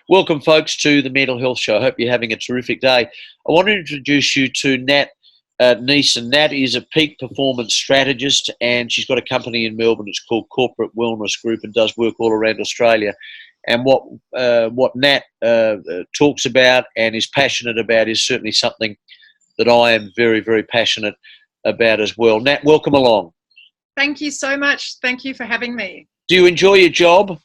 Welcome, folks, to the Mental Health Show. I hope you're having a terrific day. I want to introduce you to Nant Nissen. Nat is a peak performance strategist, and she's got a company in Melbourne. It's called Corporate Wellness Group and does work all around Australia. And what Nat talks about and is passionate about is certainly something that I am very, very passionate about as well. Nat, welcome along. Thank you so much. Thank you for having me. Do you enjoy your job?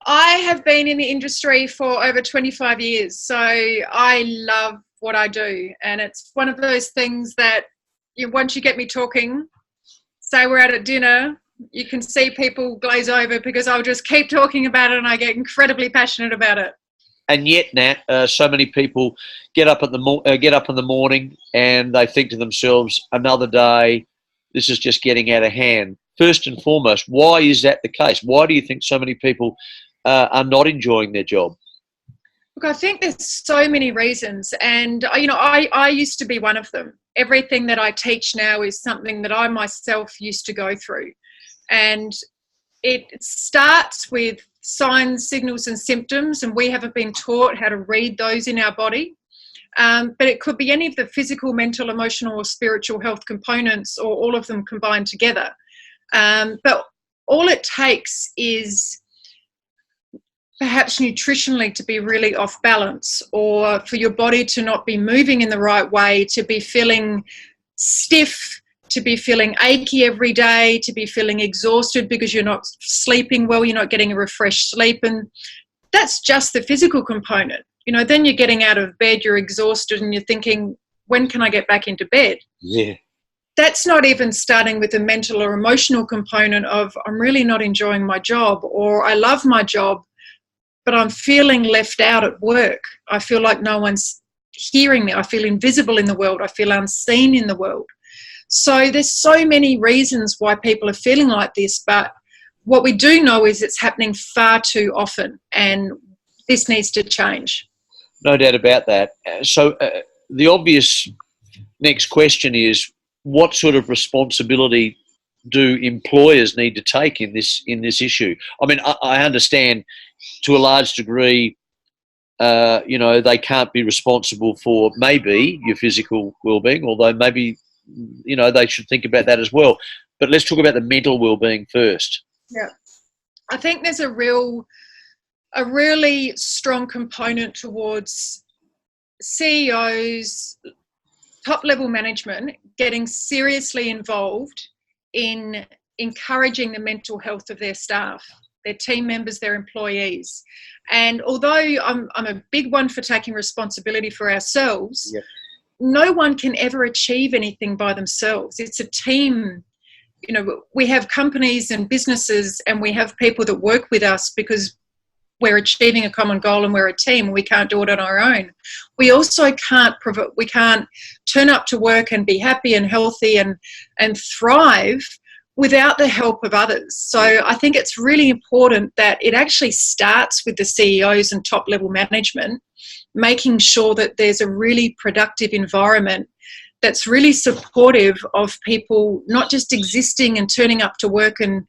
I have been in the industry for over 25 years, so I love what I do. And it's one of those things that once you get me talking, say we're out at dinner, you can see people glaze over because I'll just keep talking about it and I get incredibly passionate about it. And yet, Nat, so many people get up in the morning and they think to themselves, another day, this is just getting out of hand. First and foremost, why is that the case? Why do you think so many people are not enjoying their job? Look, I think there's so many reasons, and I used to be one of them. Everything that I teach now is something that I myself used to go through, and it starts with signs, signals and symptoms, and we haven't been taught how to read those in our body. But it could be any of the physical, mental, emotional or spiritual health components, or all of them combined together. But all it takes is perhaps nutritionally to be really off balance, or for your body to not be moving in the right way, to be feeling stiff, to be feeling achy every day, to be feeling exhausted because you're not sleeping well, you're not getting a refreshed sleep. And that's just the physical component. Then you're getting out of bed, you're exhausted and you're thinking, when can I get back into bed? Yeah. That's not even starting with the mental or emotional component of I'm really not enjoying my job, or I love my job, but I'm feeling left out at work. I feel like no one's hearing me. I feel invisible in the world. I feel unseen in the world. So there's so many reasons why people are feeling like this, but what we do know is it's happening far too often, and this needs to change. No doubt about that. So the obvious next question is, what sort of responsibility do employers need to take in this issue? I mean, I understand to a large degree, they can't be responsible for maybe your physical well-being, although maybe, they should think about that as well. But let's talk about the mental well-being first. Yeah. I think there's a really strong component towards CEOs, top-level management getting seriously involved in encouraging the mental health of their staff, their team members, their employees. And although I'm a big one for taking responsibility for ourselves, Yep. No one can ever achieve anything by themselves. It's a team. We have companies and businesses, and we have people that work with us because we're achieving a common goal and we're a team. We can't do it on our own. We also can't turn up to work and be happy and healthy and thrive without the help of others. So I think it's really important that it actually starts with the CEOs and top level management, making sure that there's a really productive environment that's really supportive of people not just existing and turning up to work and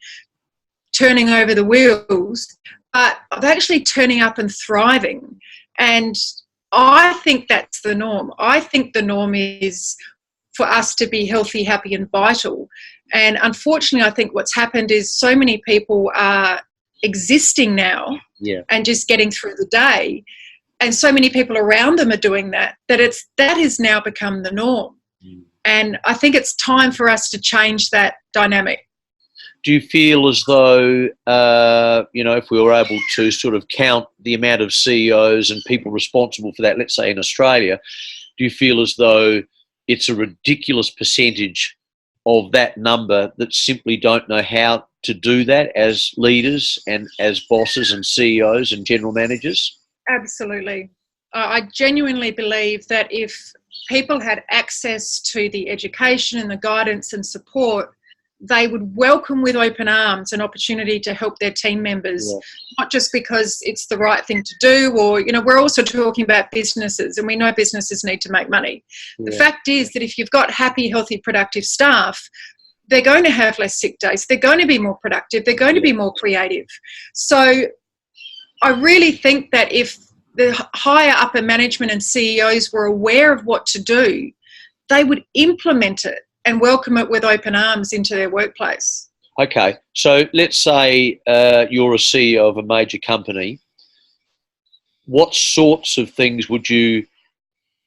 turning over the wheels, but of actually turning up and thriving. And I think that's the norm. I think the norm is for us to be healthy, happy and vital. And unfortunately, I think what's happened is so many people are existing now and just getting through the day. And so many people around them are doing that has now become the norm. Mm. And I think it's time for us to change that dynamic. Do you feel as though, if we were able to sort of count the amount of CEOs and people responsible for that, let's say in Australia, do you feel as though it's a ridiculous percentage of that number that simply don't know how to do that as leaders and as bosses and CEOs and general managers? Absolutely. I genuinely believe that if people had access to the education and the guidance and support, they would welcome with open arms an opportunity to help their team members, not just because it's the right thing to do, or, we're also talking about businesses, and we know businesses need to make money. The fact is that if you've got happy, healthy, productive staff, they're going to have less sick days, they're going to be more productive, they're going to be more creative. So I really think that if the higher upper management and CEOs were aware of what to do, they would implement it and welcome it with open arms into their workplace. Okay, so let's say you're a CEO of a major company. What sorts of things would you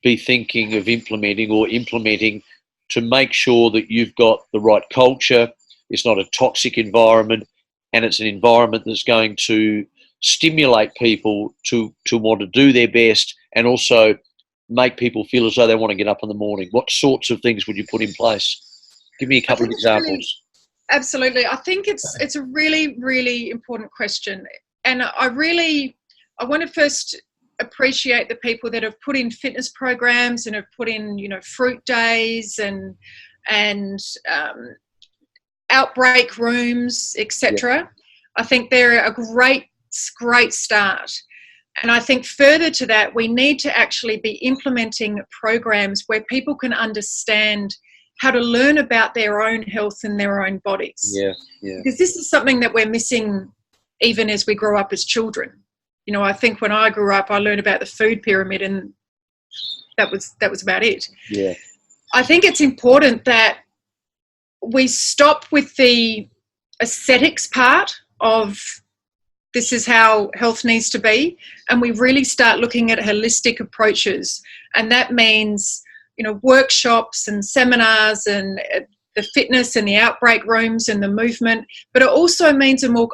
be thinking of implementing to make sure that you've got the right culture, it's not a toxic environment, and it's an environment that's going to stimulate people to want to do their best and also make people feel as though they want to get up in the morning? What sorts of things would you put in place? Give me a couple of examples. Absolutely. I think it's a really, really important question. And I want to first appreciate the people that have put in fitness programs and have put in, fruit days and outbreak rooms, etc. Yeah. I think they're a great start. And I think further to that, we need to actually be implementing programs where people can understand how to learn about their own health and their own bodies. Yeah. Because this is something that we're missing even as we grow up as children. I think when I grew up, I learned about the food pyramid, and that was about it. Yeah. I think it's important that we stop with the aesthetics part of this is how health needs to be, and we really start looking at holistic approaches. And that means, workshops and seminars and the fitness and the outbreak rooms and the movement, but it also means a more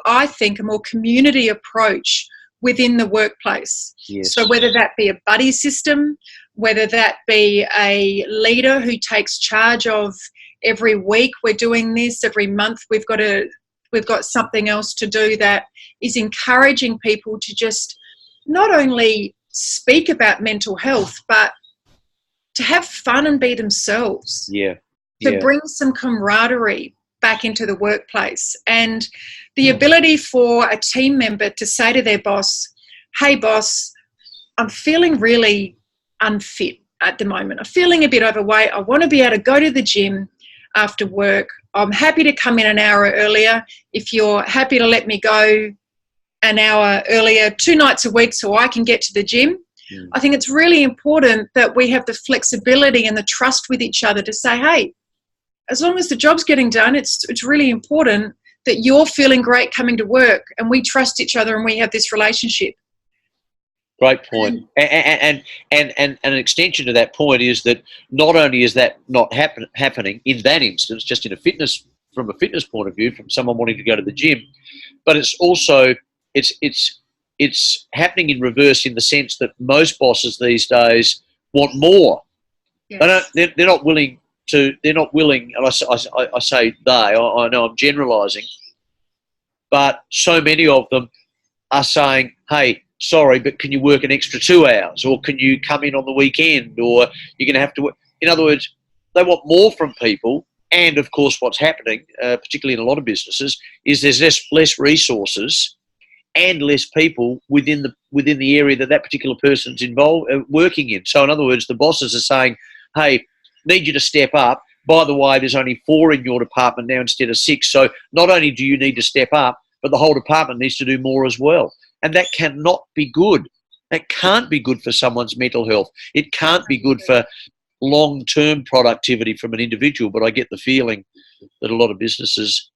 community approach within the workplace. Yes. So whether that be a buddy system, whether that be a leader who takes charge of every week we're doing this, every month we've got something else to do, that is encouraging people to just not only speak about mental health, but to have fun and be themselves. Yeah. To bring some camaraderie back into the workplace, and the ability for a team member to say to their boss, hey boss, I'm feeling really unfit at the moment. I'm feeling a bit overweight. I want to be able to go to the gym after work. I'm happy to come in an hour earlier if you're happy to let me go an hour earlier 2 nights a week so I can get to the gym. I think it's really important that we have the flexibility and the trust with each other to say, hey, as long as the job's getting done, it's really important that you're feeling great coming to work, and we trust each other and we have this relationship. Great point. And an extension to that point is that not only is that not happening in that instance, just from a fitness point of view, from someone wanting to go to the gym, but it's also it's happening in reverse, in the sense that most bosses these days want more. Yes. They're not willing, and I say they, I know I'm generalising, but so many of them are saying, hey, sorry, but can you work an extra 2 hours, or can you come in on the weekend, or you're going to have to work. In other words, they want more from people. And of course, what's happening, particularly in a lot of businesses, is there's less resources and less people within the area that particular person's involved working in. So in other words, the bosses are saying, hey, need you to step up. By the way, there's only 4 in your department now instead of 6. So not only do you need to step up, but the whole department needs to do more as well. And that cannot be good. That can't be good for someone's mental health. It can't be good for long-term productivity from an individual. But I get the feeling that a lot of businesses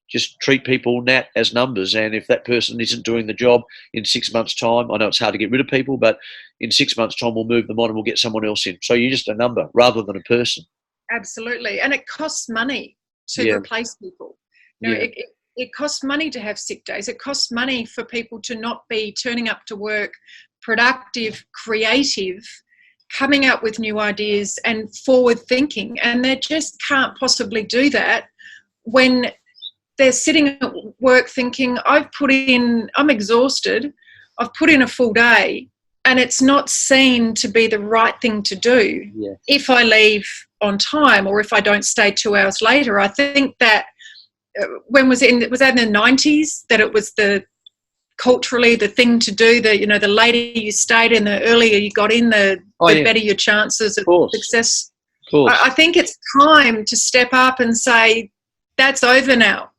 just treat people, Nat, as numbers. And if that person isn't doing the job in 6 months' time, I know it's hard to get rid of people, but in 6 months' time, we'll move them on and we'll get someone else in. So you're just a number rather than a person. Absolutely. And it costs money to replace people. It costs money to have sick days. It costs money for people to not be turning up to work productive, creative, coming up with new ideas and forward thinking. And they just can't possibly do that when they're sitting at work thinking, I'm exhausted, I've put in a full day, and it's not seen to be the right thing to do if I leave on time or if I don't stay 2 hours later. I think that was that in the 90s that it was culturally the thing to do, the later you stayed and the earlier you got in, the better your chances of success. I think it's time to step up and say, that's over now.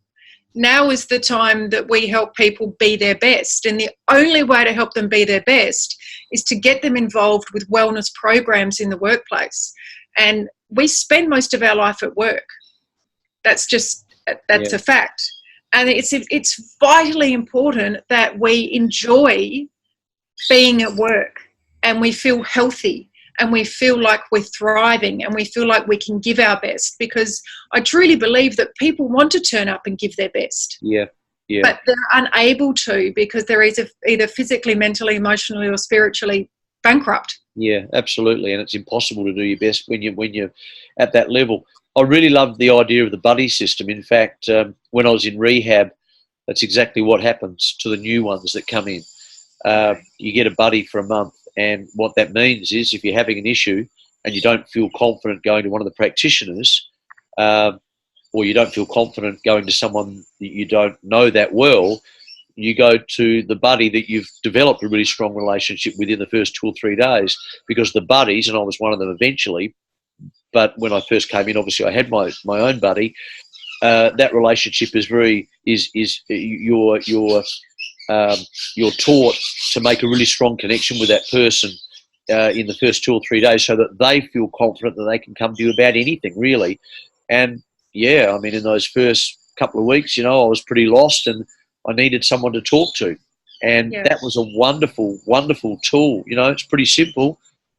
now is the time that we help people be their best. And the only way to help them be their best is to get them involved with wellness programs in the workplace. And we spend most of our life at work. That's a fact. And it's vitally important that we enjoy being at work and we feel healthy and we feel like we're thriving and we feel like we can give our best, because I truly believe that people want to turn up and give their best. Yeah. But they're unable to because they're either physically, mentally, emotionally or spiritually bankrupt. Yeah, absolutely. And it's impossible to do your best when you're at that level. I really love the idea of the buddy system. In fact, when I was in rehab, that's exactly what happens to the new ones that come in. You get a buddy for a month, and what that means is if you're having an issue and you don't feel confident going to one of the practitioners, or you don't feel confident going to someone that you don't know that well, you go to the buddy that you've developed a really strong relationship within the first 2 or 3 days, because the buddies, and I was one of them eventually, but when I first came in, obviously I had my own buddy. That relationship is you're taught to make a really strong connection with that person in the first 2 or 3 days, so that they feel confident that they can come to you about anything, really. And yeah, I mean, in those first couple of weeks, I was pretty lost and I needed someone to talk to. And that was a wonderful, wonderful tool. It's pretty simple,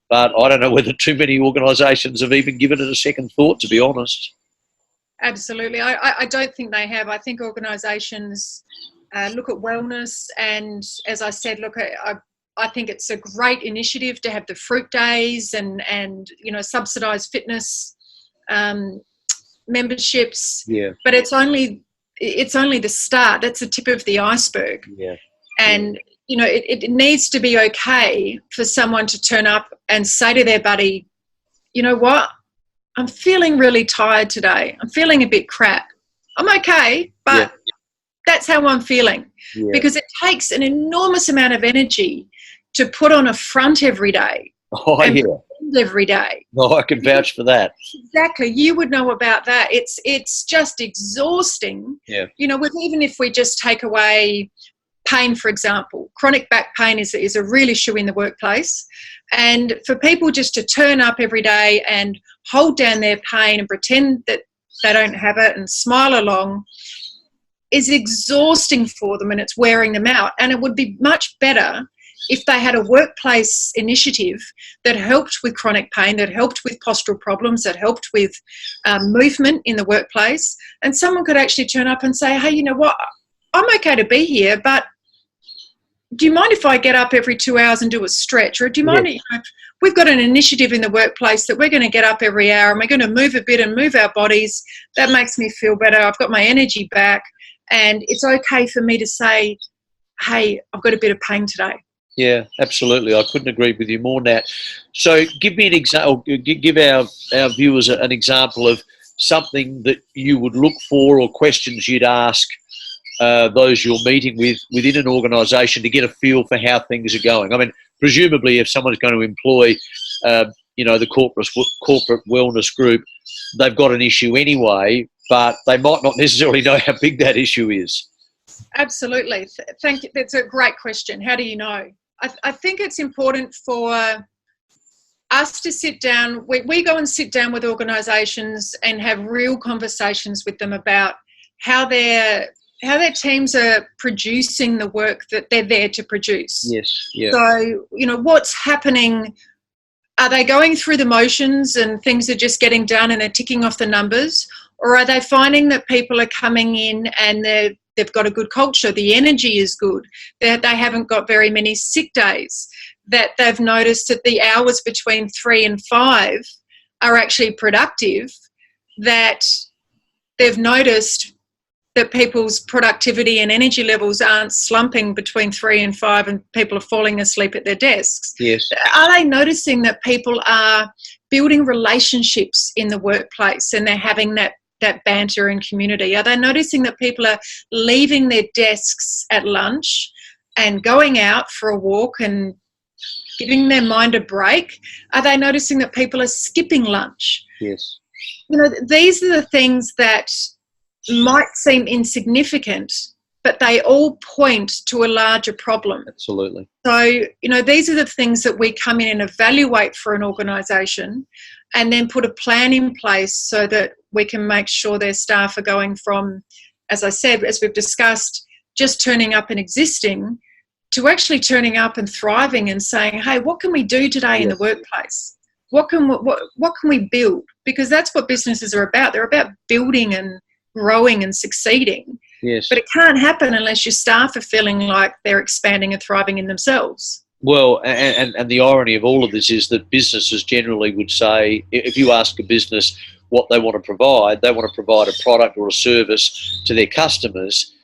but I don't know whether too many organisations have even given it a second thought, to be honest. Absolutely. I don't think they have. I think organisations look at wellness, and as I said, I think it's a great initiative to have the fruit days and subsidised fitness memberships. Yeah. But it's only the start. That's the tip of the iceberg. Yeah. And it needs to be okay for someone to turn up and say to their buddy, you know what, I'm feeling really tired today. I'm feeling a bit crap. I'm okay, but that's how I'm feeling. Yeah. Because it takes an enormous amount of energy to put on a front every day. Oh, yeah. Every day. Oh, I can vouch for that. Exactly. You would know about that. It's just exhausting. Yeah. Even if we just take away pain, for example, chronic back pain is a real issue in the workplace. And for people just to turn up every day and hold down their pain and pretend that they don't have it and smile along is exhausting for them, and it's wearing them out. And it would be much better if they had a workplace initiative that helped with chronic pain, that helped with postural problems, that helped with movement in the workplace, and someone could actually turn up and say, hey, you know what, I'm okay to be here, but do you mind if I get up every 2 hours and do a stretch? Or do you mind, we've got an initiative in the workplace that we're going to get up every hour and we're going to move a bit and move our bodies. That makes me feel better. I've got my energy back, and it's okay for me to say, hey, I've got a bit of pain today. Yeah, absolutely. I couldn't agree with you more, Nat. So give me an example, give our viewers an example of something that you would look for or questions you'd ask those you're meeting with within an organisation to get a feel for how things are going. I mean, presumably if someone's going to employ, the corporate wellness group, they've got an issue anyway, but they might not necessarily know how big that issue is. Absolutely. Thank you. That's a great question. How do you know? I think it's important for us to sit down. We go and sit down with organisations and have real conversations with them about how their teams are producing the work that they're there to produce. Yes. Yeah. So, what's happening? Are they going through the motions and things are just getting done and they're ticking off the numbers? Or are they finding that people are coming in and they've got a good culture, the energy is good, that they haven't got very many sick days, that they've noticed that the hours between 3 and 5 are actually productive, that they've noticed that people's productivity and energy levels aren't slumping between 3 and 5 and people are falling asleep at their desks. Yes. Are they noticing that people are building relationships in the workplace and they're having that banter and community? Are they noticing that people are leaving their desks at lunch and going out for a walk and giving their mind a break? Are they noticing that people are skipping lunch? Yes. These are the things that might seem insignificant, but they all point to a larger problem. Absolutely. So, these are the things that we come in and evaluate for an organisation, and then put a plan in place so that we can make sure their staff are going from, as I said, as we've discussed, just turning up and existing, to actually turning up and thriving and saying, hey, what can we do today in the workplace? What can we build? Because that's what businesses are about. They're about building and growing and succeeding. Yes. But it can't happen unless your staff are feeling like they're expanding and thriving in themselves. Well, and the irony of all of this is that businesses generally would say, if you ask a business what they want to provide a product or a service to their customers,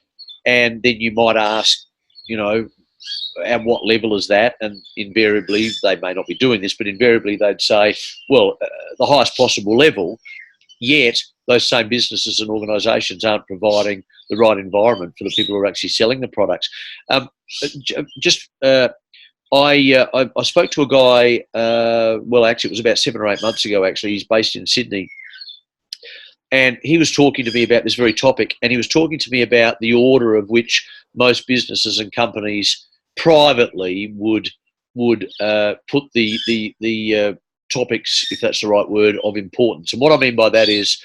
and then you might ask, at what level is that? And invariably, they may not be doing this, but invariably they'd say, well, the highest possible level, yet those same businesses and organisations aren't providing the right environment for the people who are actually selling the products. I spoke to a guy, actually it was about 7 or 8 months ago actually, he's based in Sydney, and he was talking to me about this very topic, and he was talking to me about the order of which most businesses and companies privately would put the topics, if that's the right word, of importance. And what I mean by that is,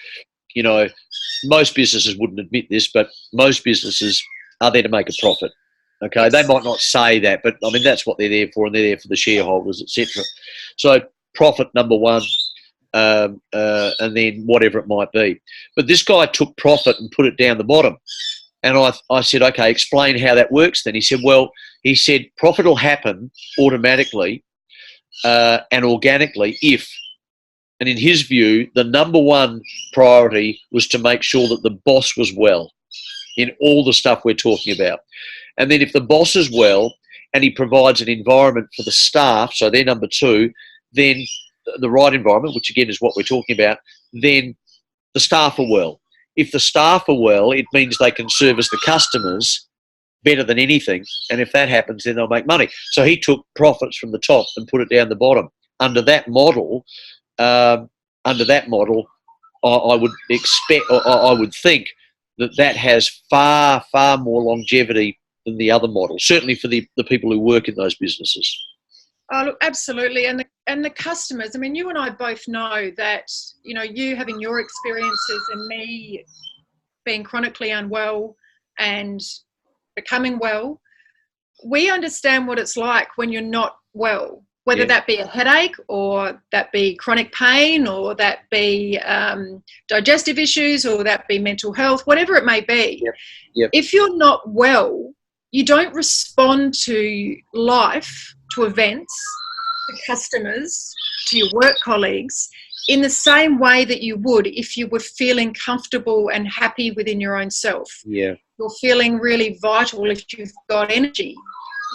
most businesses wouldn't admit this, but most businesses are there to make a profit. Okay, they might not say that, but I mean that's what they're there for, and they're there for the shareholders, etc. So profit number one, and then whatever it might be. But this guy took profit and put it down the bottom, and I said, okay, explain how that works. Then he said, profit will happen automatically and organically if, and in his view, the number one priority was to make sure that the boss was well in all the stuff we're talking about. And then if the boss is well and he provides an environment for the staff, so they're number two, then the right environment, which again is what we're talking about, then the staff are well. If the staff are well, it means they can service the customers better than anything. And if that happens, then they'll make money. So he took profits from the top and put it down the bottom. Under that model, I would expect, or I would think that has far, far more longevity than the other model, certainly for the people who work in those businesses. Oh, look, absolutely. And the customers, I mean, you and I both know that, you having your experiences and me being chronically unwell and becoming well, we understand what it's like when you're not well, whether that be a headache or that be chronic pain or that be digestive issues or that be mental health, whatever it may be. Yep. If you're not well, you don't respond to life, to events, to customers, to your work colleagues in the same way that you would if you were feeling comfortable and happy within your own self. Yeah. You're feeling really vital if you've got energy.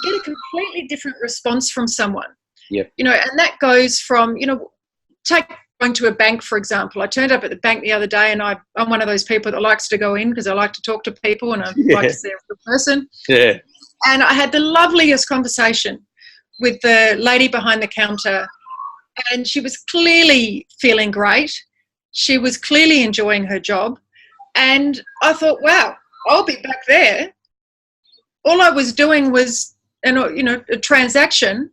You get a completely different response from someone. Yep. And that goes from, take going to a bank, for example. I turned up at the bank the other day, and I'm one of those people that likes to go in because I like to talk to people and I like to see a real person. Yeah. And I had the loveliest conversation with the lady behind the counter, and she was clearly feeling great. She was clearly enjoying her job. And I thought, wow, I'll be back there. All I was doing was, a transaction,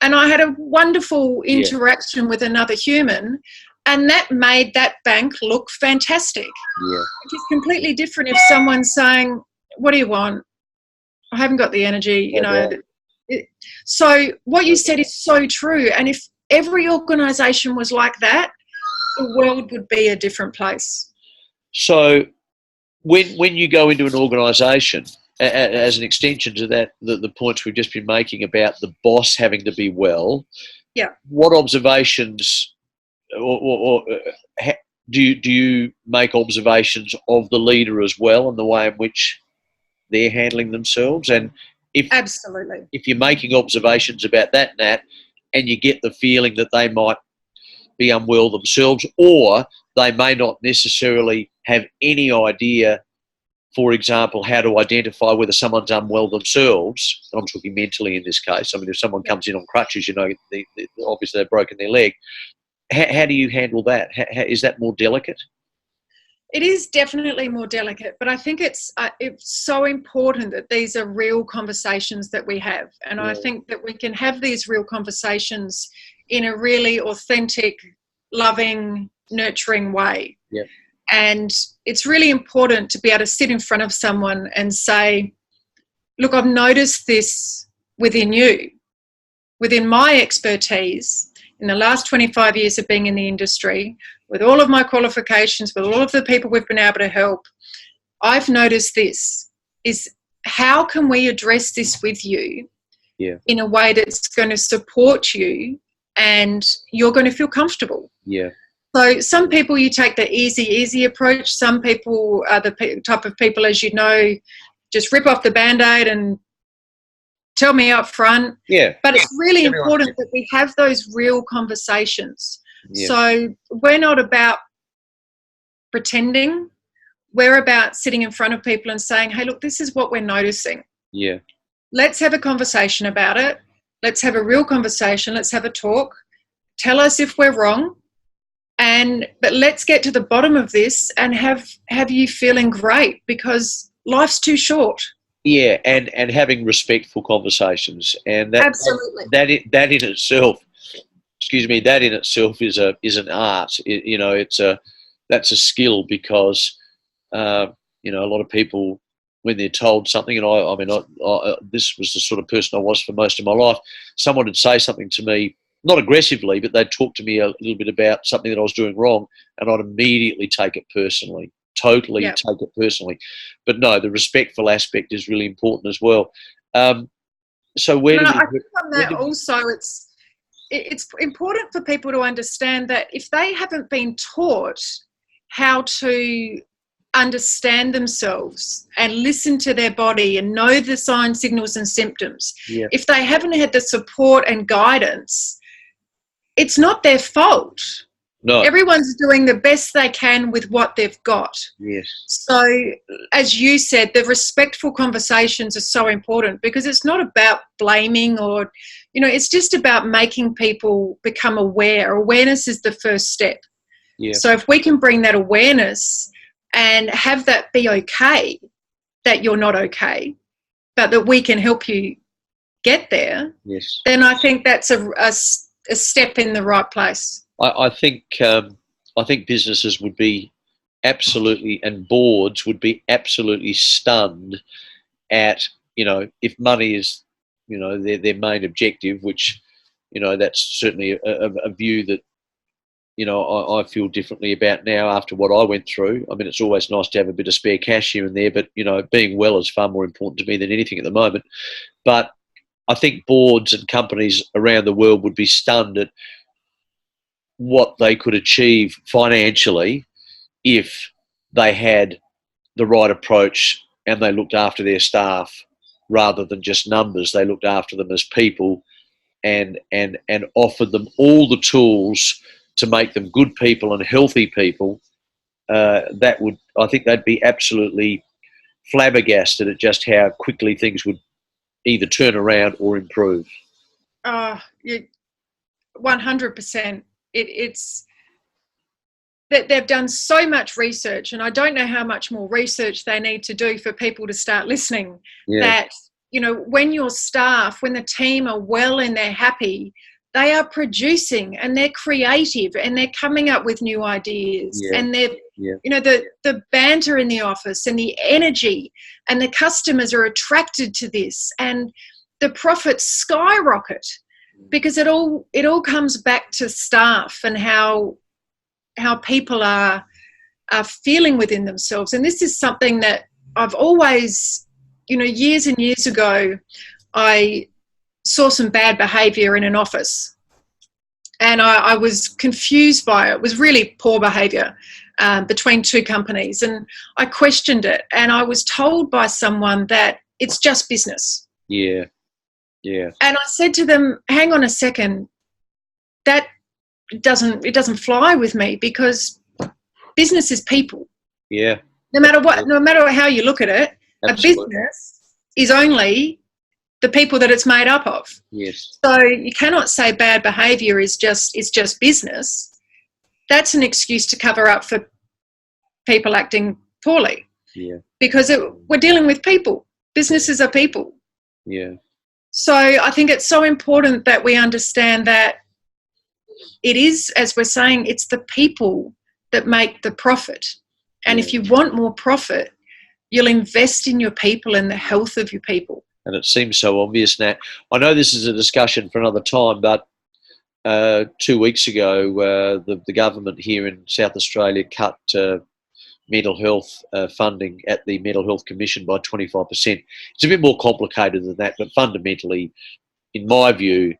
and I had a wonderful interaction with another human, and that made that bank look fantastic. Yeah. Which is completely different if someone's saying, what do you want? I haven't got the energy, So what you said is so true. And if every organisation was like that, the world would be a different place. So when you go into an organisation, as an extension to that, the points we've just been making about the boss having to be well, what observations or do you make observations of the leader as well and the way in which they're handling themselves? And Absolutely. If you're making observations about that, Nat, and you get the feeling that they might be unwell themselves, or they may not necessarily have any idea, for example, how to identify whether someone's unwell themselves. I'm talking mentally in this case. I mean, if someone comes in on crutches, obviously they've broken their leg. How do you handle that? Is that more delicate? It is definitely more delicate, but I think it's so important that these are real conversations that we have. And I think that we can have these real conversations in a really authentic, loving, nurturing way. Yeah. And it's really important to be able to sit in front of someone and say, look, I've noticed this within you, within my expertise in the last 25 years of being in the industry, with all of my qualifications, with all of the people we've been able to help. I've noticed this is, how can we address this with you in a way that's going to support you and you're going to feel comfortable? Yeah. So some people, you take the easy approach. Some people are the type of people, as you know, just rip off the Band-Aid and tell me up front. Yeah. But it's really important that we have those real conversations. Yeah. So we're not about pretending. We're about sitting in front of people and saying, hey, look, this is what we're noticing. Yeah. Let's have a conversation about it. Let's have a real conversation. Let's have a talk. Tell us if we're wrong. But let's get to the bottom of this and have you feeling great, because life's too short. Yeah, and having respectful conversations, and absolutely that in itself, that in itself is an art. That's a skill, because a lot of people, when they're told something, and I this was the sort of person I was for most of my life. Someone would say something to me, not aggressively, but they'd talk to me a little bit about something that I was doing wrong, and I'd immediately take it personally. Totally take it personally. But no, the respectful aspect is really important as well. So I think on that also, it's important for people to understand that if they haven't been taught how to understand themselves and listen to their body and know the signs, signals and symptoms, if they haven't had the support and guidance, it's not their fault. No. Everyone's doing the best they can with what they've got. Yes. So, as you said, the respectful conversations are so important, because it's not about blaming or, it's just about making people become aware. Awareness is the first step. Yeah. So if we can bring that awareness and have that be okay, that you're not okay, but that we can help you get there, yes, then I think that's a step in the right place. I think businesses would be absolutely, and boards would be absolutely stunned at, if money is, their main objective, which, that's certainly a view that, I feel differently about now after what I went through. I mean, it's always nice to have a bit of spare cash here and there, but, being well is far more important to me than anything at the moment. But I think boards and companies around the world would be stunned at what they could achieve financially if they had the right approach and they looked after their staff rather than just numbers. They looked after them as people and offered them all the tools to make them good people and healthy people. I think they'd be absolutely flabbergasted at just how quickly things would either turn around or improve. 100%. It's that they've done so much research, and I don't know how much more research they need to do for people to start listening. That, when your staff, when the team are well and they're happy, they are producing and they're creative and they're coming up with new ideas, and they're, the banter in the office and the energy, and the customers are attracted to this, and the profits skyrocket. Because it all comes back to staff and how people are feeling within themselves. And this is something that I've always, years and years ago, I saw some bad behaviour in an office, and I was confused by it. It was really poor behaviour between two companies, and I questioned it, and I was told by someone that it's just business. Yeah. Yeah. And I said to them, hang on a second, that doesn't fly with me, because business is people. Yeah. No matter how you look at it, absolutely. A business is only the people that it's made up of. Yes. So you cannot say bad behaviour is just business. That's an excuse to cover up for people acting poorly. Yeah. Because we're dealing with people. Businesses are people. Yeah. So I think it's so important that we understand that it is, as we're saying, it's the people that make the profit. And if you want more profit, you'll invest in your people and the health of your people. And it seems so obvious, Nat. I know this is a discussion for another time, but 2 weeks ago, the government here in South Australia cut mental health funding at the Mental Health Commission by 25%. It's a bit more complicated than that, but fundamentally, in my view,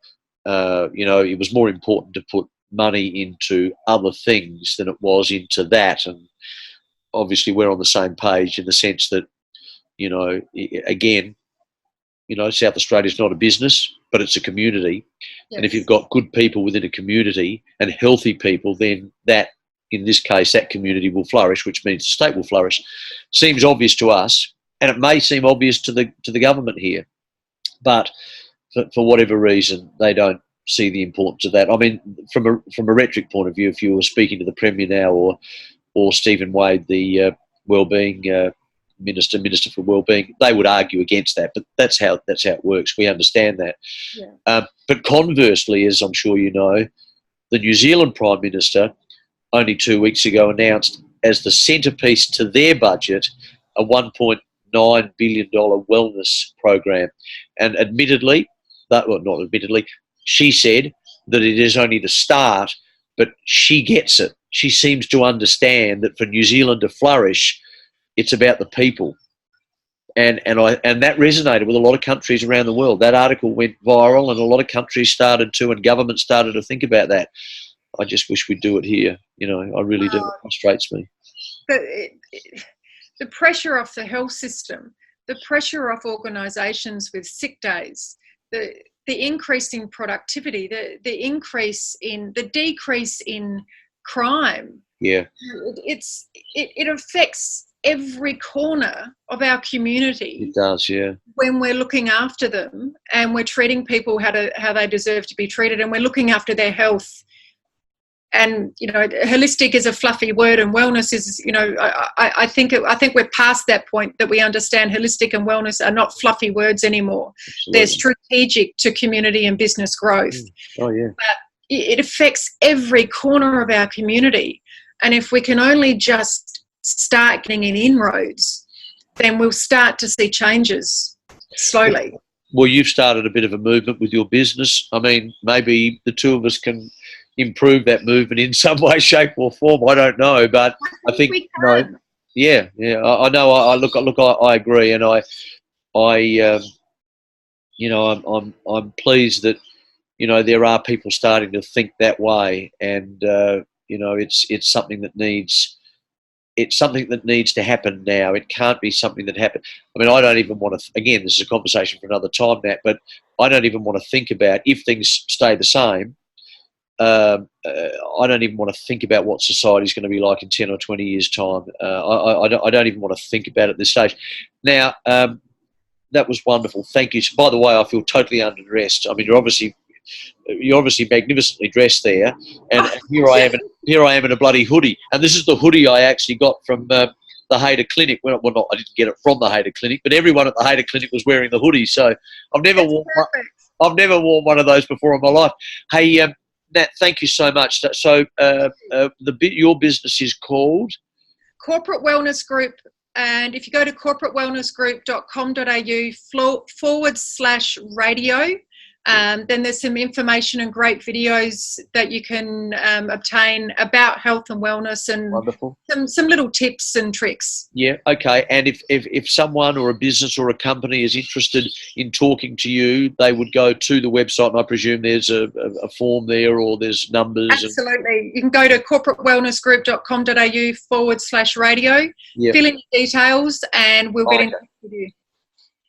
it was more important to put money into other things than it was into that. And obviously, we're on the same page in the sense that, again, South Australia is not a business, but it's a community. Yes. And if you've got good people within a community and healthy people, then that, in this case, that community will flourish, which means the state will flourish. Seems obvious to us, and it may seem obvious to the government here, but for whatever reason, they don't see the importance of that. I mean, from a rhetoric point of view, if you were speaking to the Premier now or Stephen Wade, the wellbeing Minister for Wellbeing, they would argue against that, but that's how it works. We understand that. Yeah. But conversely, as I'm sure you know, the New Zealand Prime Minister only 2 weeks ago announced as the centrepiece to their budget a $1.9 billion wellness program, and she said that it is only the start, but she gets it. She seems to understand that for New Zealand to flourish, it's about the people, and that resonated with a lot of countries around the world. That article went viral, and a lot of countries started to, and governments started to think about that. I just wish we'd do it here. I really do. It frustrates me. But the pressure off the health system, the pressure off organisations with sick days, the increase in productivity, the decrease in crime. Yeah, it affects every corner of our community. It does, yeah. When we're looking after them and we're treating people how they deserve to be treated, and we're looking after their health. And holistic is a fluffy word, and wellness is, I think we're past that point, that we understand holistic and wellness are not fluffy words anymore. Absolutely. They're strategic to community and business growth. Oh yeah. But it affects every corner of our community, and if we can only just start getting in inroads, then we'll start to see changes slowly. Well, you've started a bit of a movement with your business. I mean, maybe the two of us can improve that movement in some way, shape, or form. I don't know, but I think we can. Yeah. I know. I agree, and I'm pleased that there are people starting to think that way, and it's something that needs. It's something that needs to happen now. It can't be something that happened. I mean, I don't even want to. Again, this is a conversation for another time, Nat. But I don't even want to think about if things stay the same. I don't even want to think about what society is going to be like in 10 or 20 years' time. I don't even want to think about it at this stage. Now, that was wonderful. Thank you. By the way, I feel totally underdressed. I mean, you're obviously magnificently dressed there, and here I am in a bloody hoodie. And this is the hoodie I actually got from the Hayter Clinic. Well, not I didn't get it from the Hayter Clinic, but everyone at the Hayter Clinic was wearing the hoodie. So I've never worn one of those before in my life. Hey, Nat, thank you so much. So your business is called Corporate Wellness Group, and if you go to corporatewellnessgroup.com.au/radio, then there's some information and great videos that you can obtain about health and wellness, and wonderful. some little tips and tricks. Yeah, okay. And if someone or a business or a company is interested in talking to you, they would go to the website, and I presume there's a form there, or there's numbers. Absolutely. You can go to corporatewellnessgroup.com.au/radio, yep. Fill in your details, and we'll get in touch with you.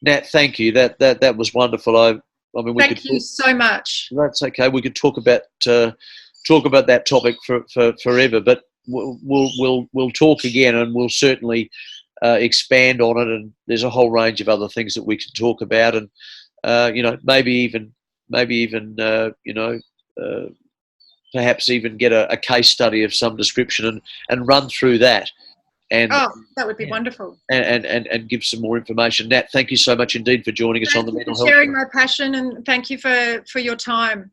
Nat, thank you. That was wonderful. I mean, thank you so much. That's okay. We could talk about that topic for forever, but we'll talk again, and we'll certainly expand on it. And there's a whole range of other things that we can talk about, and maybe even perhaps even get a case study of some description and run through that. and Oh, that would be wonderful. and give some more information. Nat, thank you so much indeed for joining us on the Mental Health Show. Sharing my passion, and thank you for your time.